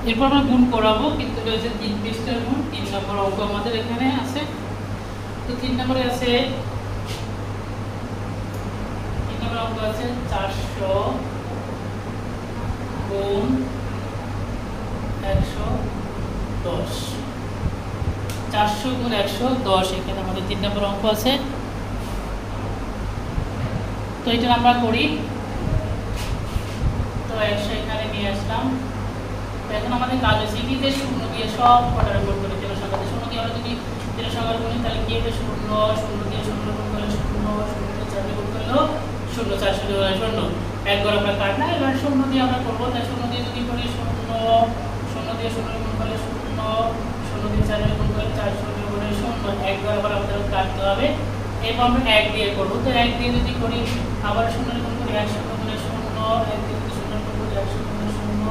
এরপর আমরা গুণ করাবো, কিন্তু রয়েছে 3 পৃষ্ঠার গুণ। 3 নম্বর অঙ্ক আমাদের এখানে আছে। তো 3 নম্বরে আছে, 3 নম্বর অঙ্ক আছে 400 গুণ 110। 400 গুণ 110 এখানে আমাদের 3 নম্বর অঙ্ক আছে। তো এটা আমরা করি। তো 100 এখানে নিয়ে আসলাম। তো এখন আমাদের কাজ হচ্ছে কি, যে শূন্য দিয়ে সব কটার গুণ করে তেরো সংখ্যাতে। শূন্য দিয়ে আমরা যদি তেরো সংখ্যার গুণি, তাহলে কি হবে? শূন্য, শূন্য দিয়ে শূন্য গুণ করলে শূন্য, শূন্য দিয়ে 4 গুণ করলেও শূন্য, 400 দিয়ে শূন্য। একবার আমরা কাটনা, এবার শূন্য দিয়ে আমরা করবো। তাই শূন্য দিয়ে যদি করি শূন্য, শূন্য দিয়ে শূন্য গুণ করলে শূন্য, শূন্য দিয়ে 4 গুণ করলে 400 গুণে শূন্য। একবার আবার আমাদের কাটতে হবে। এরপর আমরা 1 দিয়ে করবো। তো 1 দিয়ে যদি করি, আবার শূন্য গুণ করি 100 গুণে শূন্য, 1 দিয়ে যদি শূন্য গুণ করি 100 গুণে শূন্য,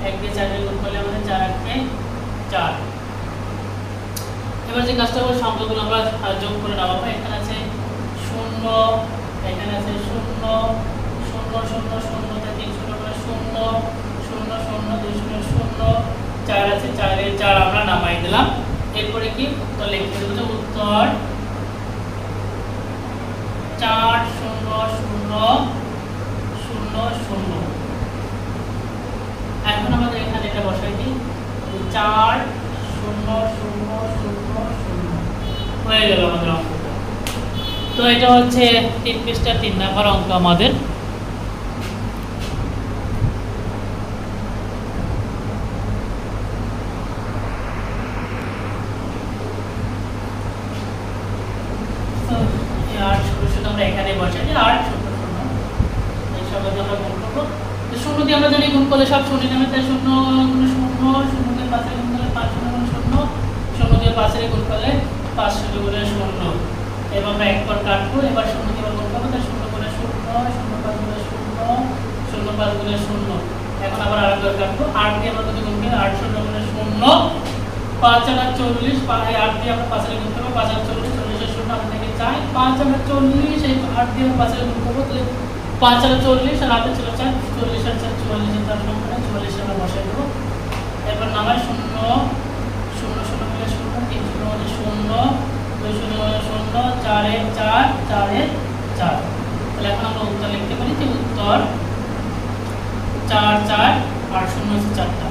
1 দিয়ে 4 গুণ করলে আমাদের 4 8 4। এবার যে কাজটা হবে, সংখ্যাগুলো আমরা যোগ করে নেওয়া হবে। এখানে আছে 0, এখানে আছে 0, 0 0 0 তে 3 0 করে 0, 0 0 2 0 0, 4 আছে 4 এর 4 আমরা নামাই দিলাম। এরপরে কি উত্তর লিখতে দেব? উত্তর 4 0 0 0 0। এখন আমাদের এখানে এটা বসাই দিই, 4 0 0 0 0 হয়ে গেল আমাদের অঙ্কটা। তো এটা হচ্ছে 3 পৃষ্ঠার 3 নম্বর অঙ্ক আমাদের। তো এই 8 0 আমরা এখানে বসাই দিই, 8 0 0 এই সব আমরা গুণ করব। তো 0 দিয়ে আমরা যদি গুণ করলে সব শূন্য নামে, তাই 0 গুণ 0, 0 দিয়ে 5 এর গুণ করলে 5 0 গুণ 0, 0 দিয়ে 5 এর গুণ করলে 5 0 গুণে 0। এবার আমরা একবার কাটবো। এবার 0 দিয়ে গুণ করব, তাই 0 গুণে 0, 0 5 গুণে 0, 0 5 গুণে 0। এখন আবার আরেকবার কাটবো। 8 দিয়ে আমরা যদি গুণ করি 8 0 গুণে 0, 5 আর 40, 8 দিয়ে আমরা 5 এর গুণ করব, 5 আর 40, 40 এর 0 আমাদের থেকে চাই 5 আর 40, এই 8 দিয়ে 5 এর গুণ করব, তাহলে 5 আর 40 আর 8 ছিল 4, 40 আর 4 44 এর 4 সংখ্যা 44 আমরা বসাই দেব। এরপর নামাই 0 0 0 মিলে 0, 3 0 মানে 0, 2 0 মানে 0, 4 এর 4 4 এর 4। তাহলে এখন আমরা উত্তর লিখতে পারি যে উত্তর 4 4 আর 0 হচ্ছে 4টা।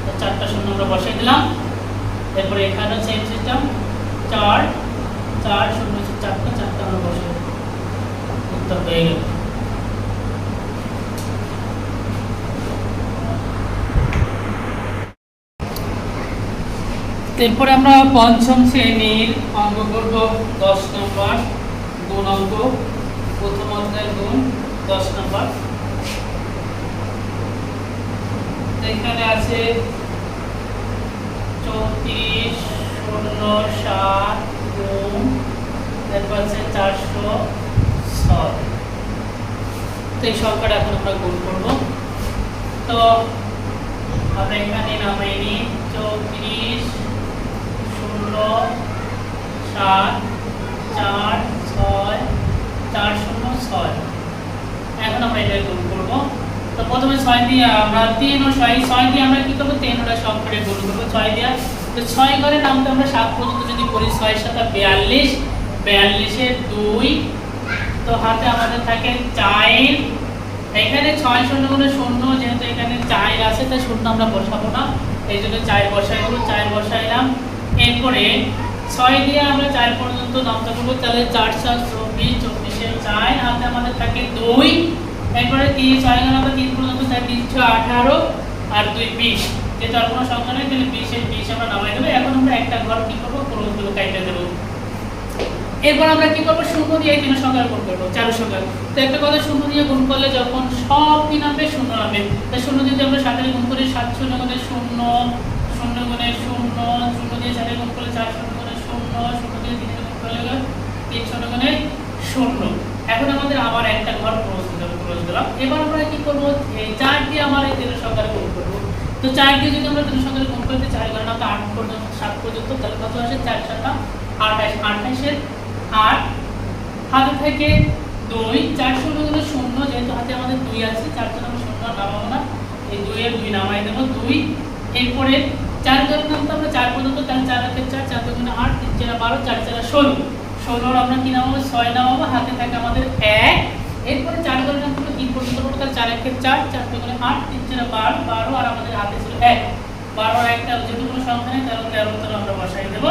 তো 4টা 0 আমরা বসাই দিলাম। এরপর এখানে সেম সিস্টেম, 4 4 0 হচ্ছে 4টা, 4টা আমরা বসাই দেব। উত্তর হয়ে গেল। এরপরে আমরা পঞ্চম শ্রেণীর অঙ্ক করব 10 নম্বর গুণ অঙ্ক। প্রথম অধ্যায়ের গুণ 10 নম্বর। এখানে আছে 34 0 7 গুণ, এরপর আছে 406। তো এই সংখ্যাটা এখন আমরা গুণ করব। তো আমরা এখানে নামাই নিই 34 0 7 4 6 406। এখন আমরা এটা গুণ করব। তো প্রথমে 6 দিয়ে আমরা 3 ও 6 দিয়ে আমরা কি করব? 3 ওটা সংখ্যাটা গুণ করব 6 দিয়ে। তো 6 ঘরে নামতে আমরা 7 পর্যন্ত যদি করি, 6 7 42, 42 এর 2, তো হাতে আমাদের থাকে 4। এখানে 6 0 গুণে 0, যেহেতু এখানে 4 আছে তাই 0 আমরা বসাবো না, এই জন্য 4 বসাই দেবো। 4 বসাইলাম। এরপরে 6 দিয়ে আমরা 4 পর্যন্ত নামতে করবো, তাহলে 4 7 24, 24 এর 4 হাতে আমাদের থাকে 2। এরপরে 3 6 গেল আমরা 3 পর্যন্ত, তাই 3 6 18 আর 2 20, যেহেতু আর কোনো সংখ্যা নেই তাহলে 20 এর 20 আমরা নামাই দেবো। এখন আমরা একটা ঘর কি করবো? পুরোগুলো কাটে দেবো। এরপর আমরা কি করবো? 0 দিয়ে 3 সংখ্যা গুণ করবো, 4 সংখ্যা। তো একটা কথা, 0 দিয়ে গুণ করলে যখন সব কি নামবে? 0 নামবে। তাই 0 যদি আমরা 7 এর গুণ করি, 7 0 গুণে 0, 0 গুণে 0, 0 দিয়ে 4 এর গুণ করলে 4 0 গুণে 0, 0 দিয়ে 3 এর গুণ করলে 3 0 গুণে 0। এখন আমাদের আবার একটা ঘর ক্রস দিলাম। এবার আমরা কি করবো? এই 4 দিয়ে আমার এই 3 সংখ্যা গুণ করবো। তো 4 দিয়ে যদি আমরা 3 সংখ্যা গুণ করতে 4 ঘরে নামতে 8 পর্যন্ত 7 পর্যন্ত, তাহলে কত আসে? 4 7 28, 28 এর 8 হাতে থেকে 2, 4 0 গুণে 0, যেহেতু হাতে আমাদের 2 আছে, 4 0 আমরা 0 নামাবো না, এই 2 এর 2 নামাই দেব 2। এরপরে 4 ধরে নামতে আমরা 4 পর্যন্ত, তাহলে 4 এর 4, 4 দুগুণে 8, 3 4 12, 4 4 16। 16 আমরা কি নামাবো 6 নামাবো, হাতে থাকে আমাদের 1। এরপরে 4 ধরে নামতে আমরা 3 পর্যন্ত করব, তাহলে 4 এর 4, 4 দুগুণে 8, 3 4 12, 12 আর আমাদের হাতে ছিল 1। 12 আর 1টা যেহেতু কোনো সংখ্যা নেই তাহলে 13 উত্তর আমরা বসাই দেব।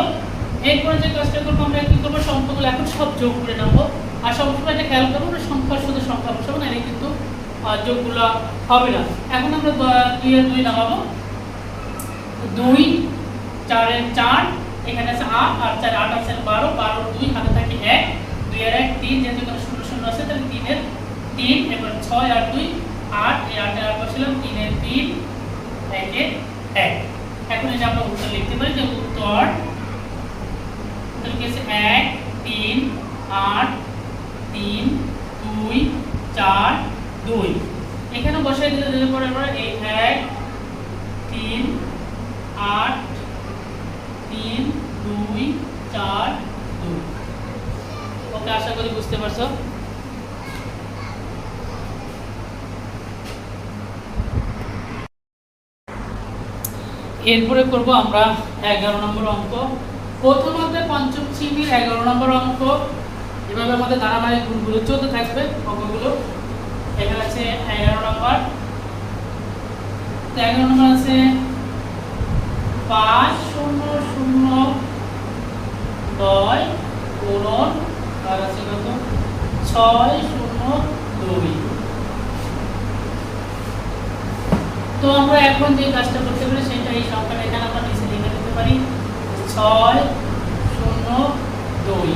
এরপরে যে কাজটা করবো আমরা কি করবো, সংখ্যাগুলো এখন সব যোগ করে নেবো। আর সবসময় এটা খেয়াল করবো, সংখ্যার শুধু সংখ্যা বসাবো না, এটা কিন্তু যোগগুলো হবে না। এখন আমরা 2 এর 2 নামাবো, 2 4 এর 4, এখানে আছে 8 আর 4 8 আছে 12, 12 2 হাতে থাকে 1, 2 এর 1 3, যেহেতু এখানে 0 0 আছে তাহলে 3 এর 3, এবার 6 আর 2 8, এই 8 এর 8 বসালাম, 3 এর 3, 1 এর 1। এখন এটা আমরা উত্তর লিখতে পারি যে উত্তর লিখেছে 1 3 8 3 2 4 2। এখানে বসাই দিলে পরে আমরা এই 1 3 8 3 2 4 2। ওকে, আশা করি বুঝতে পারছো। এরপরে করব আমরা 11 নম্বর অঙ্ক। প্রথমত পঞ্চম শ্রেণীর 11 নম্বর অঙ্ক। এভাবে আমাদের ধারাবাহিক গুণগুলো চলতে থাকবে অঙ্কগুলো। এখানে আছে 11 নম্বর। 11 নম্বর আছে 5 0 0 9 গুণন আর আছে কত 6 0 2। তো আমরা এখন যে কাজটা করতে পারি সেটা এই সংখ্যাটা এখানে আমরা নিচে লিখে দিতে পারি 6 0 2।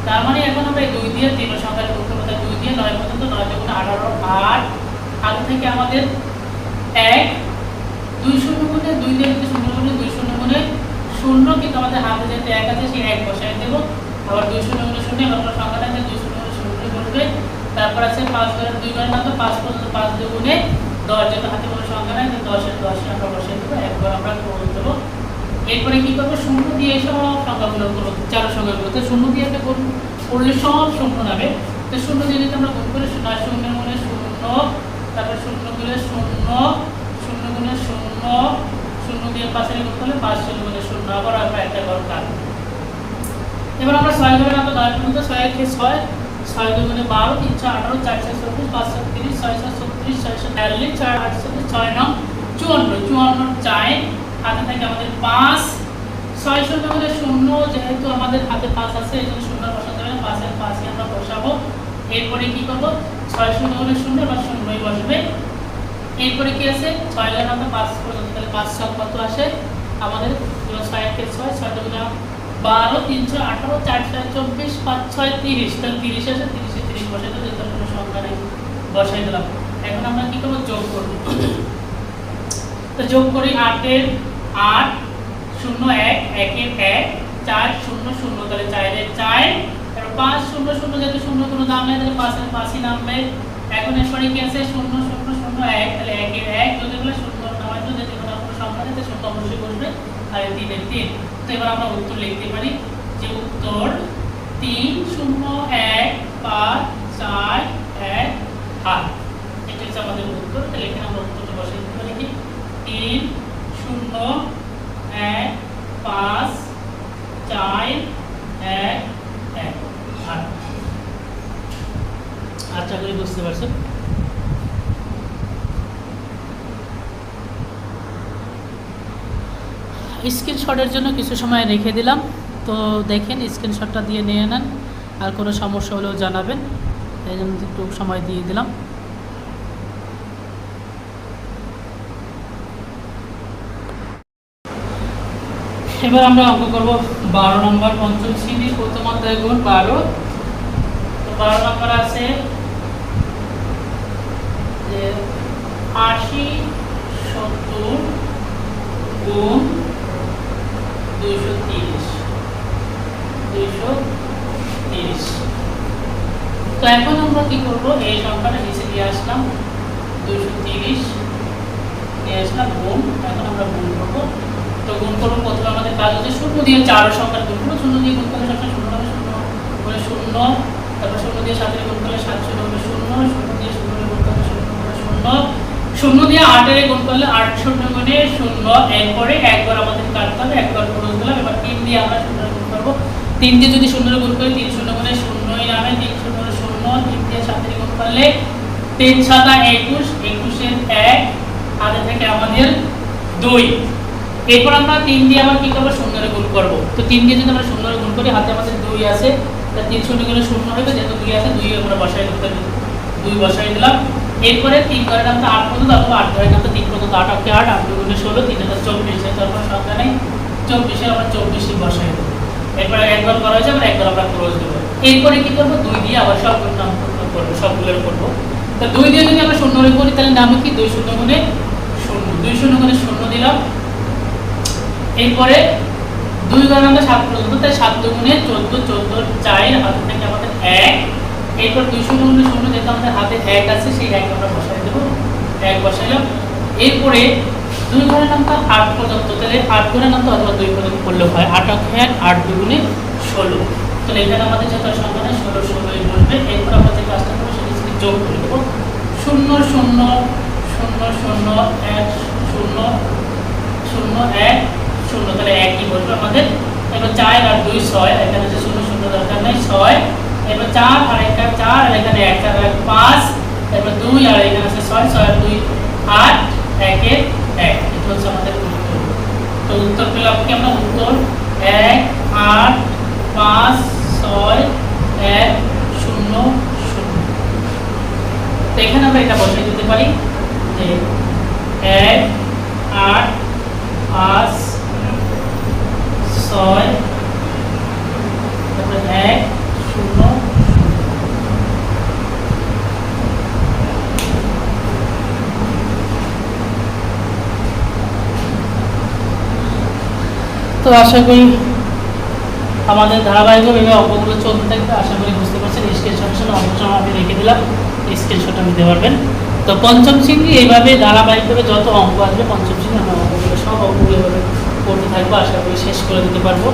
তার মানে এখন আমরা এই 2 দিয়ে 3 সংখ্যাটা করতে পারি, 2 দিয়ে 9 পর্যন্ত, 9 × 18 8। আগে থেকে আমাদের 1 2 0 গুণে 2 দিয়ে যদি 0 গুণে 2 0 গুণে 0, কিন্তু আমাদের হাতে যেতে 1 আছে সেই 1 বসাই দেব। আবার 2 0 গুণে 0, আমরা সংখ্যাটা আছে 2 0 গুণে 0 বসবে। তারপর আছে 5 ঘরে 2 ঘরে না তো 5 পর্যন্ত 5 2 গুণে 10, যেটা হাতে কোনো সংখ্যা নাই 10 এর 10 আমরা বসাই দেব, একবার আমরা করে দেব। এরপরে কি করব, 0 দিয়ে সব সংখ্যাগুলো করব, চার সংখ্যাগুলো। তো 0 দিয়ে একটা করলে সব 0 নামে। তো 0 দিয়ে যদি আমরা গুণ করি 0 0 গুণে 0, তারপর 0 গুণে 0 0 গুণে 0 0 দিয়ে 5 এর গুণ করলে 5 0 গুণে 0, আবার আমরা একটা ঘর কাটব। এবার আমরা 6 ঘরে আমরা 9 পর্যন্ত 6 এর 6 6 2 গুণে 12, 3 6 18, 4 6 24, 5 7 30, 6 6 36, 6 6 42, 4 8 6 9 54, 54 4 হাতে থাকে আমাদের 5। 6 0 গুণে 0, যেহেতু আমাদের হাতে 5 আছে এই জন্য 0 বসাতে হবে না, 5 এর 5ই আমরা বসাবো। এরপরে কি করব, 6 0 গুণে 0 বা 0ই বসবে। এরপরে কি আছে 6 এর আমরা 5 পর্যন্ত, তাহলে 5 6 কত আসে আমাদের 6 এর 6 6 গুণে 12, 3 6 18, 4 6 24, 5 6 30, তাহলে 30 আসে, 30 এ 30 বসাই দিলে যেটা কোনো সংখ্যা নেই বসাই দিলাম। এখন আমরা কি করব, যোগ করব। তো যোগ করি 8 এর 8 0 1 1 এর 1 4 0 0, তাহলে 4 এর 4। এবার 5 0 0, যেহেতু 0 কোনো দাম নেই তাহলে 5 এর 5ই নামবে। এখন এরপরে কি আছে 0 0 0 1, তাহলে 1 এর 1 যদি বলে 0 নামাই তো যেতে কোনো সংখ্যা নেই, তো 0 অবশ্যই বসবে। আর 3 এর 3। তো এবার আমরা উত্তর লিখতে পারি যে উত্তর 3 0 1 5 4 1 8। এটা হচ্ছে আমাদের উত্তর। তাহলে এখানে আমরা উত্তরটা বসাই দিতে পারি কি 3 0 1 5 4 1 1 8। আচ্ছা করে বুঝতে পারছেন। স্ক্রিনশটের জন্য কিছু সময় রেখে দিলাম, তো দেখেন স্ক্রিনশটটা দিয়ে নিয়ে নেন। আর কোনো সমস্যা হলেও জানাবেন, এই জন্য একটু সময় দিয়ে দিলাম। এবার আমরা অঙ্ক করব 12 নম্বর পঞ্চম শ্রেণীর প্রথম অধ্যায় গুণ 12। তো 12 নম্বর আছে যে 80 70 গুণ 230। তো এখন আমরা কি করব, এই সংখ্যাটা নিচে দিয়ে আসলাম 230 নিয়ে আসলাম গুণ। এখন আমরা গুণ করব। তো গুণ করব, প্রথমে আমাদের কাজ হচ্ছে 0 দিয়ে 4 সংখ্যার গুণ করব। 0 দিয়ে গুণ করলে সবসময় 0 হবে, 0 বলে 0, তারপর 0 দিয়ে 7 এর গুণ করলে 7 0 হবে 0, 0 দিয়ে 0 এর গুণ করলে 0 হবে 0, শূন্য দিয়ে 8 এর গুণ করলে 8 শূন্য গুণে 0, এরপরে একবার আমাদের কাটতে হবে, একবার ক্রস দিলাম। এবার 3 দিয়ে আমরা 0 গুণ করব। 3 দিয়ে যদি 0 গুণ করি 3 শূন্য গুণে 0ই নামে, 3 শূন্য 0, 3 দিয়ে 7 এর গুণ করলে 3 7 21, 21 এর 1 হাতে থেকে আমাদের 2। এরপর আমরা 3 দিয়ে আবার কি করব, 0 এর গুণ করব। তো 3 দিয়ে যদি আমরা 0 এর গুণ করি হাতে আমাদের 2 আছে, তাহলে 3 শূন্য গুণে 0 হবে, যেহেতু 2 আছে 2 আমরা বসাই দিতে, 2 বসাই দিলাম। এরপরে 3 ধরে নামতে 8 পর্যন্ত, অথবা 8 ধরে নামতে 3 পর্যন্ত, 8 অঙ্কে 8, 8 গুণে 16, 3 হাজার 24, এর তারপর সংখ্যা নেই 24 এর আমরা 24ই বসাই দেব। এরপরে একবার করা হয়েছে, আবার একবার আমরা ক্রস দেব। এরপরে কি করব, 2 দিয়ে আবার সবগুলো নাম করব, সবগুলোর করব। তো 2 দিয়ে যদি আমরা 0 এর করি তাহলে নামে কি 2 শূন্য গুণে 0, 2 শূন্য গুণে 0 দিলাম। এরপরে 2 ধরে আমরা 7 পর্যন্ত, তাই 7 গুণে 14, 14 4 হাতে থেকে আমাদের 1। এরপর 2 শূন্য গুণে 0, যেহেতু আমাদের হাতে 1 আছে, সেই 1 আমরা বসাই দেব, 1 বসাইলাম। এরপরে 2 ধরে নামতে 8 পর্যন্ত, তাহলে 8 ধরে নামতে অথবা 2 পর্যন্ত করলেও হয়, 8 অঙ্কে 1, 8 দুগুণে 16। তাহলে এখানে আমাদের যত সংখ্যা নেই 16 16ই বসবে। এরপর আমরা যে কাজটা করব সেটা হচ্ছে যোগ করে দেব, 0 0 0 0 1 0 0 1 0, তাহলে 1ই বসবে আমাদের। এবার 4 আর 2 6, এখানে যে 0 0 দরকার নেই, 6। এবার 4 আর এখানে 4, আর এখানে 1 আর 1 5, এবার 2 আর এখানে আছে 6, 6 আর 2 8, 1 এর 1। এটা হচ্ছে আমাদের উত্তর। তো উত্তর পেলাম কি আমরা, উত্তর 1 8 5 6 1 0 0। তো এখানে আমরা এটা বসাই দিতে পারি যে 1 8 5 6 তারপরে 1 0 0। তো আশা করি আমাদের ধারাবাহিকভাবে অঙ্কগুলো চলতে থাকবে। আশা করি বুঝতে পারছেন। স্ক্রিনশটের সঙ্গে অঙ্কটা আমি রেখে দিলাম, স্ক্রিনশটটা নিতে পারবেন। তো পঞ্চম শ্রেণী এইভাবে ধারাবাহিকভাবে যত অঙ্ক আসবে পঞ্চম শ্রেণী আমরা অঙ্কগুলো সব অঙ্কগুলো করতে থাকবো, আশা করি শেষ করে দিতে পারবো।